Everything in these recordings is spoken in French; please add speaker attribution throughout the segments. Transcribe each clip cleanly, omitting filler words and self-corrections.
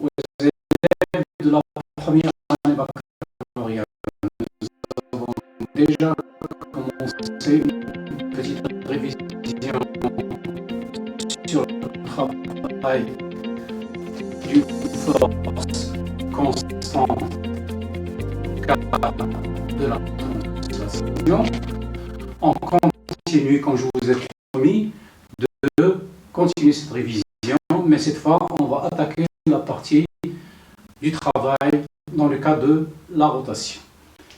Speaker 1: aux élèves de la première année baccalauréat. Nous avons déjà commencé une petite révision sur le travail d'une force constante de la translation. On continue, comme je vous ai promis, de continuer cette révision, mais cette fois, on va attaquer la partie du travail dans le cas de la rotation.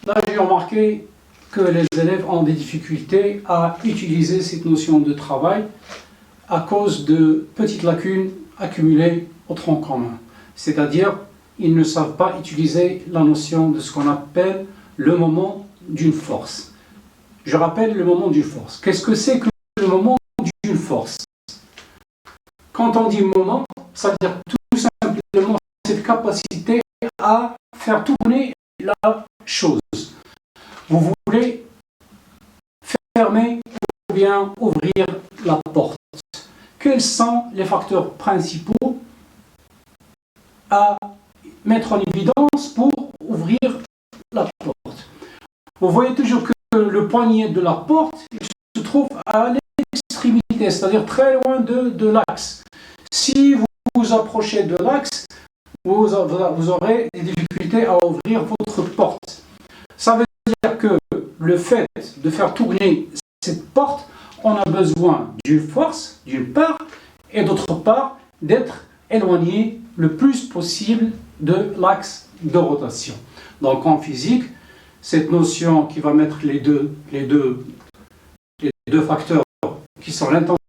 Speaker 1: Là, j'ai remarqué que les élèves ont des difficultés à utiliser cette notion de travail à cause de petites lacunes accumulées au tronc commun. C'est-à-dire, ils ne savent pas utiliser la notion de ce qu'on appelle le moment d'une force. Je rappelle le moment d'une force. Qu'est-ce que c'est que le moment d'une force? Quand on dit moment, ça veut dire tout simplement cette capacité à faire tourner la chose. Vous voulez fermer ou bien ouvrir la porte. Quels sont les facteurs principaux à mettre en évidence pour ouvrir la porte? Vous voyez toujours que le poignet de la porte se trouve à l'extrémité, c'est-à-dire très loin de l'axe. Si vous vous approchez de l'axe, vous aurez des difficultés à ouvrir votre porte. Ça veut dire que le fait de faire tourner cette porte, on a besoin d'une force, d'une part, et d'autre part, d'être éloigné le plus possible de l'axe de rotation. Donc en physique, cette notion qui va mettre les deux facteurs qui sont l'intensité